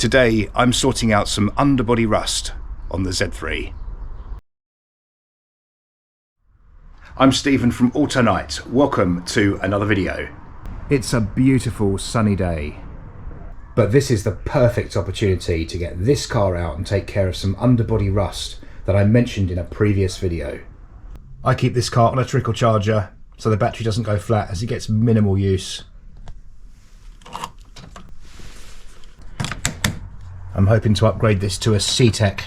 Today I'm sorting out some underbody rust on the Z3. I'm Stephen from AutoNight. Welcome to another video. It's a beautiful sunny day, but this is the perfect opportunity to get this car out and take care of some underbody rust that I mentioned in a previous video. I keep this car on a trickle charger so the battery doesn't go flat as it gets minimal use. I'm hoping to upgrade this to a C-Tech.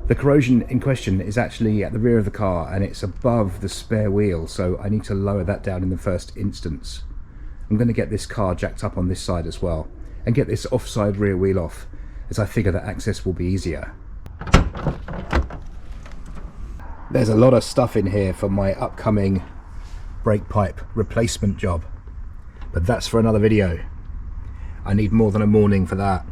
The corrosion in question is actually at the rear of the car and it's above the spare wheel, so I need to lower that down in the first instance. I'm going to get this car jacked up on this side as well and get this offside rear wheel off, as I figure that access will be easier. There's a lot of stuff in here for my upcoming brake pipe replacement job, but that's for another video. I need more than a morning for that.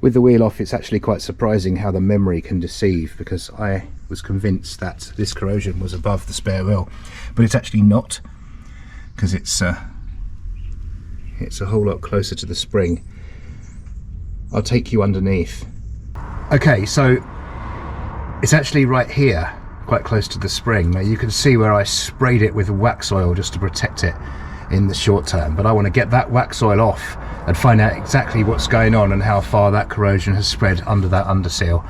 With the wheel off, it's actually quite surprising how the memory can deceive, because I was convinced that this corrosion was above the spare wheel, but it's actually not, because it's a whole lot closer to the spring. I'll take you underneath. Okay, so it's actually right here, quite close to the spring. Now you can see where I sprayed it with wax oil just to protect it in the short term, but I want to get that wax oil off and find out exactly what's going on and how far that corrosion has spread under that underseal.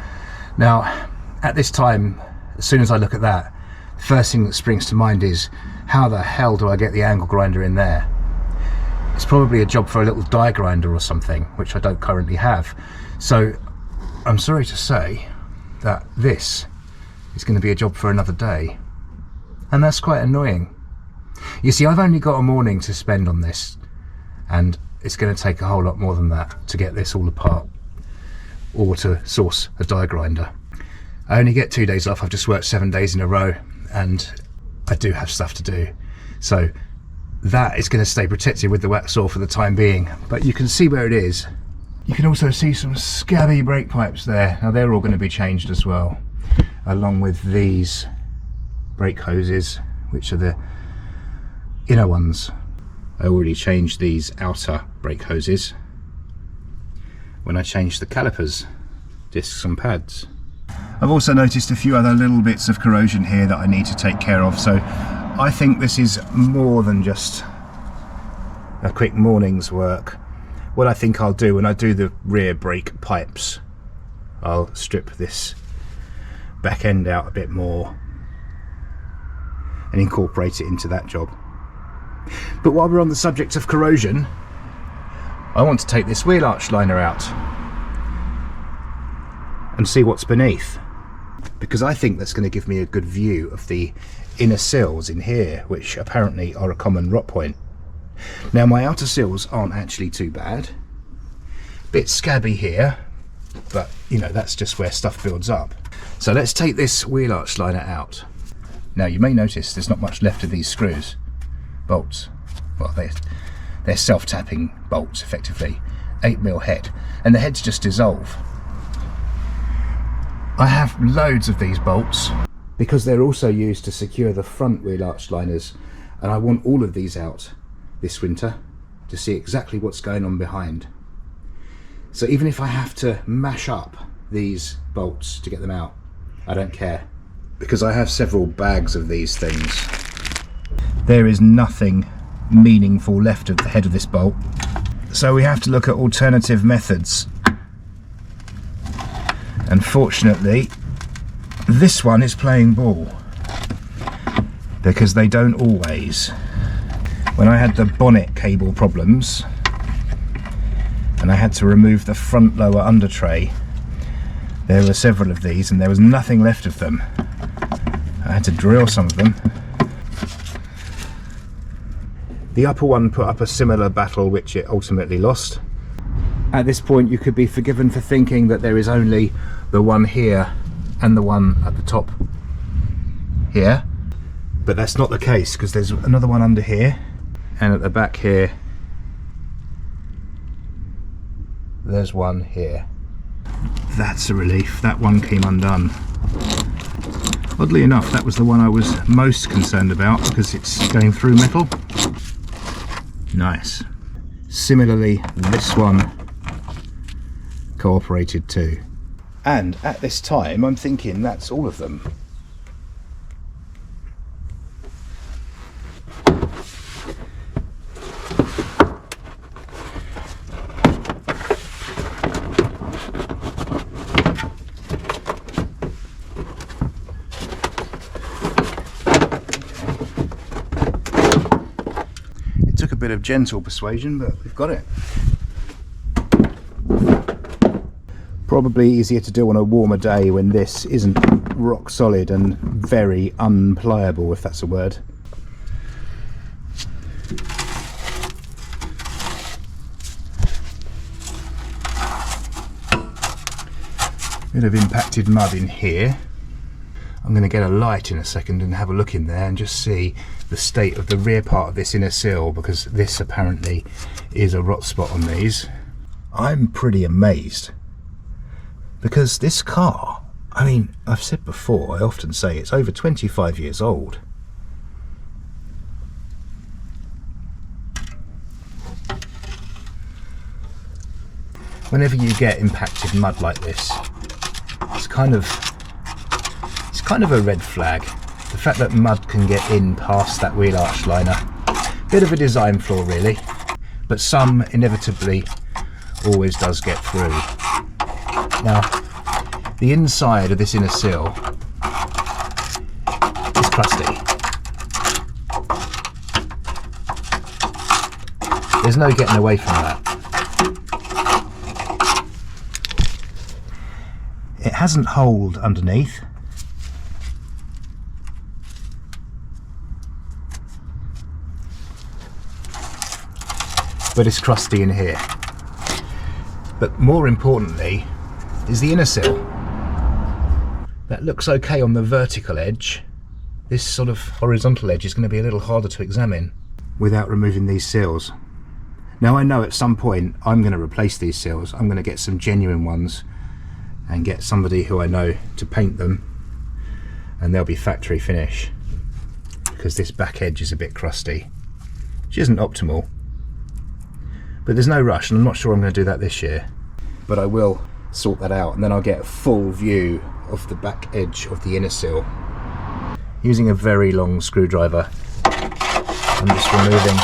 Now at this time, as soon as I look at that, the first thing that springs to mind is, how the hell do I get the angle grinder in there? It's probably a job for a little die grinder or something, which I don't currently have. So I'm sorry to say that this is going to be a job for another day, and that's quite annoying. You see, I've only got a morning to spend on this, and it's going to take a whole lot more than that to get this all apart or to source a die grinder. I only get 2 days off. I've just worked 7 days in a row and I do have stuff to do, so that is going to stay protected with the wax oil for the time being. But you can see where it is. You can also see some scabby brake pipes there. Now they're all going to be changed as well, along with these brake hoses, which are the inner ones. I already changed these outer brake hoses when I changed the calipers, discs and pads. I've also noticed a few other little bits of corrosion here that I need to take care of, so I think this is more than just a quick morning's work. What I think I'll do when I do the rear brake pipes, I'll strip this back end out a bit more and incorporate it into that job. But while we're on the subject of corrosion, I want to take this wheel arch liner out and see what's beneath, because I think that's going to give me a good view of the inner sills in here, which apparently are a common rot point. Now my outer sills aren't actually too bad, bit scabby here, but you know, that's just where stuff builds up. So let's take this wheel arch liner out. Now you may notice there's not much left of these screws. Bolts, well, they're self-tapping bolts effectively, 8mm head, and the heads just dissolve. I have loads of these bolts because they're also used to secure the front wheel arch liners, and I want all of these out this winter to see exactly what's going on behind. So even if I have to mash up these bolts to get them out, I don't care, because I have several bags of these things. There is nothing meaningful left of the head of this bolt, so we have to look at alternative methods. Unfortunately, this one is playing ball, because they don't always. When I had the bonnet cable problems and I had to remove the front lower under tray, there were several of these and there was nothing left of them. I had to drill some of them. The upper one put up a similar battle which it ultimately lost. At this point you could be forgiven for thinking that there is only the one here and the one at the top here, but that's not the case, because there's another one under here, and at the back here there's one here. That's a relief, that one came undone. Oddly enough, that was the one I was most concerned about because it's going through metal. Nice. Similarly, this one cooperated too. And at this time, I'm thinking that's all of them. It took a bit of gentle persuasion, but we've got it. Probably easier to do on a warmer day when this isn't rock solid and very unpliable, if that's a word. Bit of impacted mud in here. I'm going to get a light in a second and have a look in there and just see the state of the rear part of this inner sill, because this apparently is a rot spot on these. I'm pretty amazed, because this car, I mean, I've said before, I often say it's over 25 years old. Whenever you get impacted mud like this, it's kind of a red flag. The fact that mud can get in past that wheel arch liner. Bit of a design flaw really, but some inevitably always does get through. Now, the inside of this inner sill is crusty. There's no getting away from that. It hasn't holed underneath. But it's crusty in here. But more importantly is the inner sill. That looks okay on the vertical edge. This sort of horizontal edge is going to be a little harder to examine without removing these sills. Now I know at some point I'm going to replace these sills. I'm going to get some genuine ones and get somebody who I know to paint them, and they'll be factory finish, because this back edge is a bit crusty, which isn't optimal. But there's no rush, and I'm not sure I'm going to do that this year. But I will sort that out, and then I'll get a full view of the back edge of the inner sill. Using a very long screwdriver, I'm just removing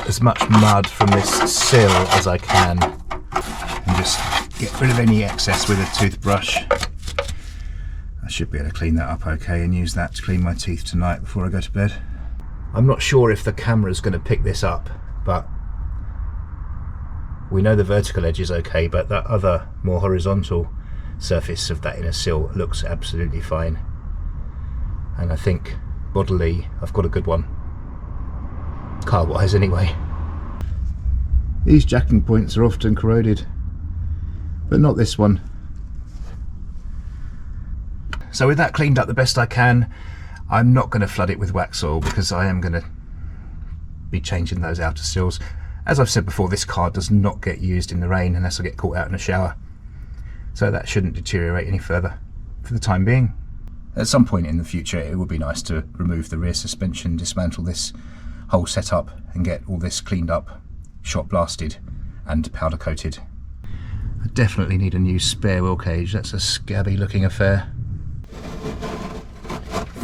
as much mud from this sill as I can, and just get rid of any excess with a toothbrush. I should be able to clean that up okay and use that to clean my teeth tonight before I go to bed. I'm not sure if the camera's going to pick this up, but we know the vertical edge is okay, but that other more horizontal surface of that inner sill looks absolutely fine, and I think bodily I've got a good one, car wise anyway. These jacking points are often corroded, but not this one. So with that cleaned up the best I can, I'm not going to flood it with wax oil, because I am going to be changing those outer sills. As I've said before, this car does not get used in the rain unless I get caught out in a shower, so that shouldn't deteriorate any further for the time being. At some point in the future it would be nice to remove the rear suspension, dismantle this whole setup and get all this cleaned up, shot blasted and powder coated. I definitely need a new spare wheel cage. That's a scabby looking affair.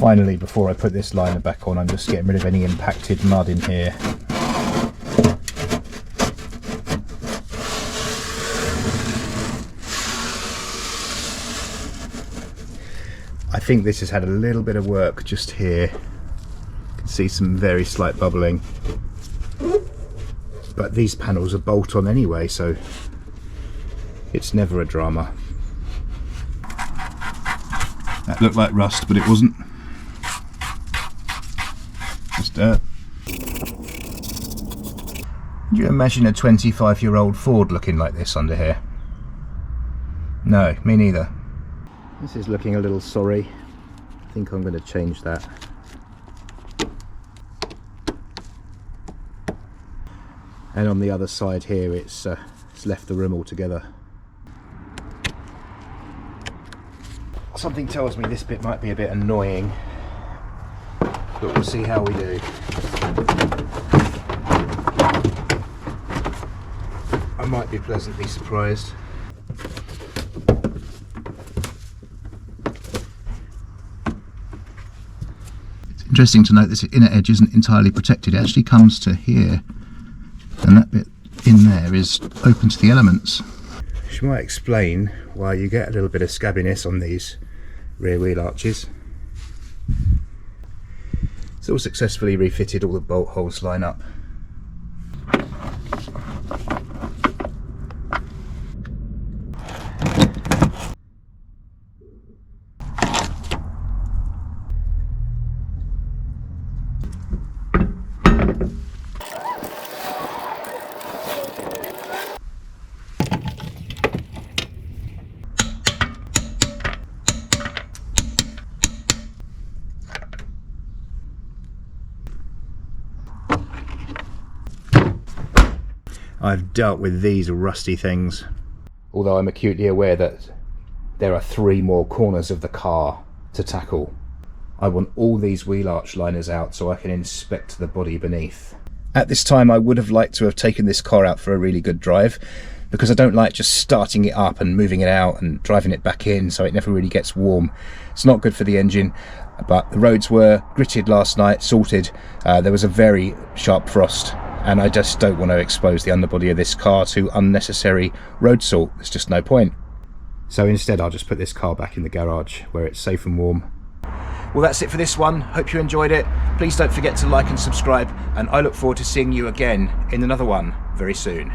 Finally, before I put this liner back on, I'm just getting rid of any impacted mud in here. I think this has had a little bit of work just here. You can see some very slight bubbling, but these panels are bolt on anyway, so it's never a drama. That looked like rust, but it wasn't. Just dirt. Can you imagine a 25-year-old Ford looking like this under here? No, me neither. This is looking a little sorry. I think I'm going to change that. And on the other side here, it's left the rim altogether. Something tells me this bit might be a bit annoying, but we'll see how we do. I might be pleasantly surprised. It's interesting to note this inner edge isn't entirely protected. It actually comes to here, and that bit in there is open to the elements. Which might explain why you get a little bit of scabbiness on these rear wheel arches. It's all successfully refitted, all the bolt holes line up. I've dealt with these rusty things, although I'm acutely aware that there are 3 more corners of the car to tackle. I want all these wheel arch liners out so I can inspect the body beneath. At this time I would have liked to have taken this car out for a really good drive, because I don't like just starting it up and moving it out and driving it back in so it never really gets warm. It's not good for the engine, but the roads were gritted last night, salted. There was a very sharp frost, and I just don't want to expose the underbody of this car to unnecessary road salt. There's just no point. So instead I'll just put this car back in the garage where it's safe and warm. Well, that's it for this one. Hope you enjoyed it. Please don't forget to like and subscribe, and I look forward to seeing you again in another one very soon.